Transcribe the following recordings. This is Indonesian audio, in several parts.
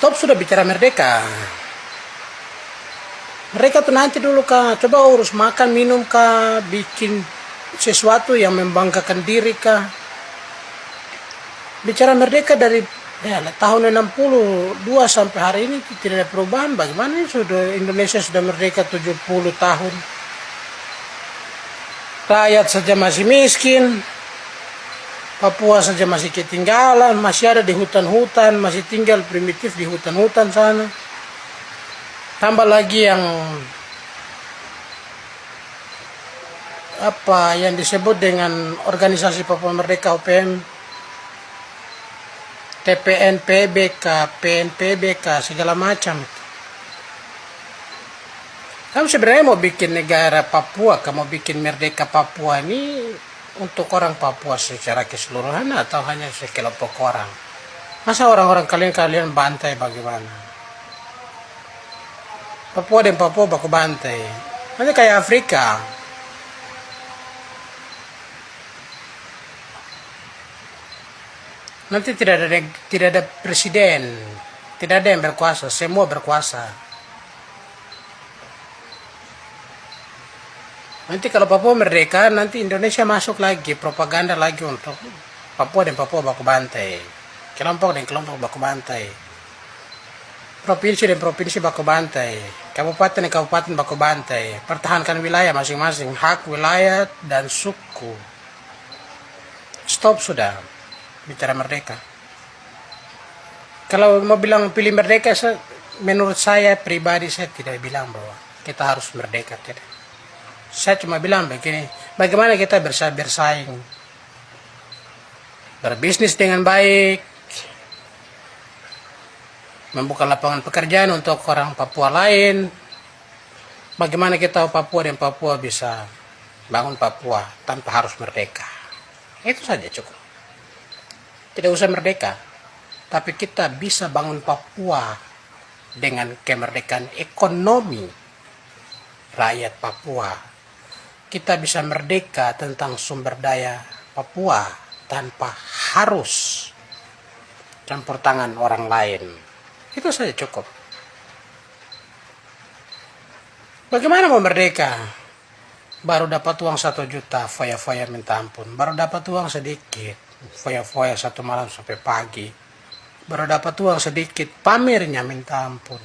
Stop sudah bicara merdeka. Mereka tuh nanti dulu kah, coba urus makan, minum kah, bikin sesuatu yang membanggakan diri kah. Bicara merdeka dari tahun 62 sampai hari ini tidak ada perubahan. Bagaimana ini sudah Indonesia sudah merdeka 70 tahun. Rakyat saja masih miskin. Papua saja masih ketinggalan, masih ada di hutan-hutan, masih tinggal primitif di hutan-hutan sana. Tambah lagi yang yang disebut dengan Organisasi Papua Merdeka OPM, TPN, PBK, PNPBK, segala macam. Kamu sebenarnya mau bikin negara Papua, kamu bikin merdeka Papua ini untuk orang Papua secara keseluruhan atau hanya sekelompok orang? Masa orang-orang kalian bantai bagaimana? Papua dan Papua baku bantai. Nanti kayak Afrika. Nanti tidak ada presiden, tidak ada yang berkuasa, semua berkuasa. Nanti kalau Papua merdeka, nanti Indonesia masuk lagi, propaganda lagi untuk Papua dan Papua baku bantai. Kelompok dan kelompok baku bantai. Provinsi dan provinsi baku bantai. Kabupaten dan kabupaten baku bantai. Pertahankan wilayah masing-masing, hak wilayah dan suku. Stop sudah bicara merdeka. Kalau mau bilang pilih merdeka, menurut saya pribadi saya tidak bilang bahwa kita harus merdeka, tidak. Saya cuma bilang begini, bagaimana kita bersaing, berbisnis dengan baik, membuka lapangan pekerjaan untuk orang Papua lain, bagaimana kita Papua dan Papua bisa bangun Papua tanpa harus merdeka. Itu saja cukup. Tidak usah merdeka, tapi kita bisa bangun Papua dengan kemerdekaan ekonomi rakyat Papua. Kita bisa merdeka tentang sumber daya Papua tanpa harus campur tangan orang lain. Itu saja cukup. Bagaimana mau merdeka? Baru dapat uang 1 juta, foya-foya minta ampun. Baru dapat uang sedikit, foya-foya 1 malam sampai pagi. Baru dapat uang sedikit, pamernya minta ampun.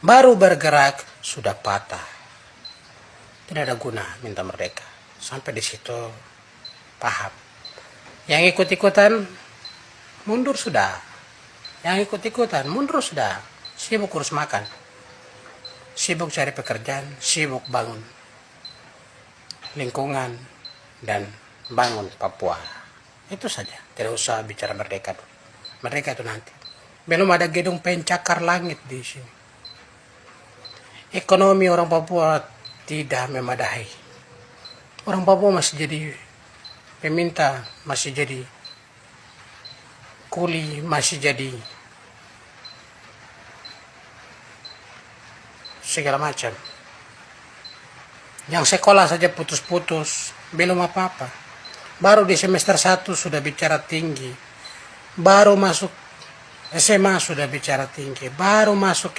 Baru bergerak, sudah patah. Tidak ada guna minta merdeka. Sampai di situ paham. Yang ikut-ikutan mundur sudah. Yang ikut-ikutan mundur sudah. Sibuk urus makan. Sibuk cari pekerjaan. Sibuk bangun lingkungan dan bangun Papua. Itu saja. Tidak usah bicara merdeka dulu. Merdeka itu nanti. Belum ada gedung pencakar langit di sini. Ekonomi orang Papua tidak memadai. Orang Papua masih jadi peminta, masih jadi kuli, masih jadi segala macam. Yang sekolah saja putus-putus, belum apa-apa. Baru di semester 1 sudah bicara tinggi. Baru masuk SMA sudah bicara tinggi. Baru masuk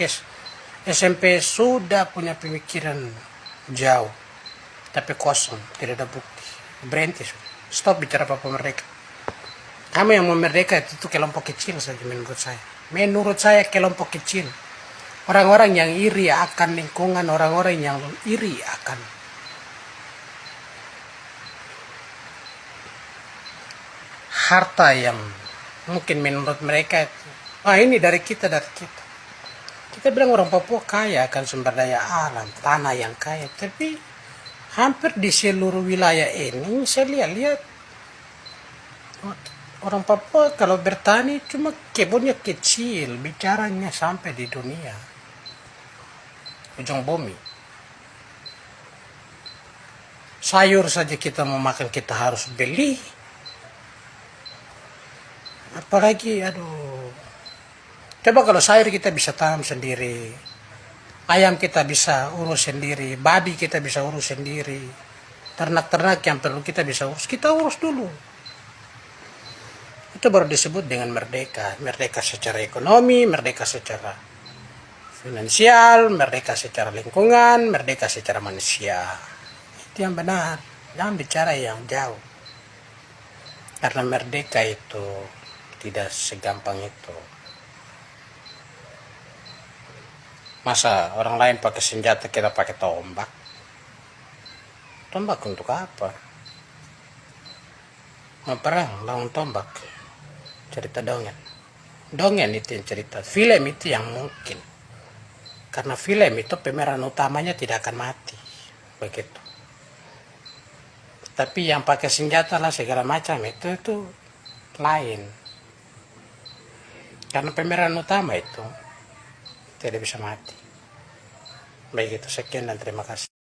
SMP sudah punya pemikiran jauh, tapi kosong, tidak ada bukti, berhenti. Stop bicara Papua merdeka. Kamu yang mau merdeka itu kelompok kecil saja menurut saya. Menurut saya kelompok kecil, orang-orang yang iri akan lingkungan, orang-orang yang iri akan harta yang mungkin menurut mereka itu, ini dari kita. Kita bilang orang Papua kaya akan sumber daya alam, tanah yang kaya. Tapi hampir di seluruh wilayah ini saya lihat orang Papua kalau bertani cuma kebunnya kecil, bicaranya sampai di dunia, ujung bumi. Sayur saja kita mau makan kita harus beli. Apalagi coba kalau sayur kita bisa tanam sendiri, ayam kita bisa urus sendiri, babi kita bisa urus sendiri, ternak-ternak yang perlu kita bisa urus, kita urus dulu. Itu baru disebut dengan merdeka. Merdeka secara ekonomi, merdeka secara finansial, merdeka secara lingkungan, merdeka secara manusia. Itu yang benar. Jangan bicara yang jauh. Karena merdeka itu tidak segampang itu. Masa orang lain pakai senjata, kita pakai tombak? Tombak untuk apa? Mau perang lawan tombak? Cerita dongeng. Dongeng itu yang cerita. Film itu yang mungkin. Karena film itu pemeran utamanya tidak akan mati. Begitu. Tapi yang pakai senjata lah segala macam itu lain. Karena pemeran utama itu tidak bisa mati. Baik itu, sekian dan terima kasih.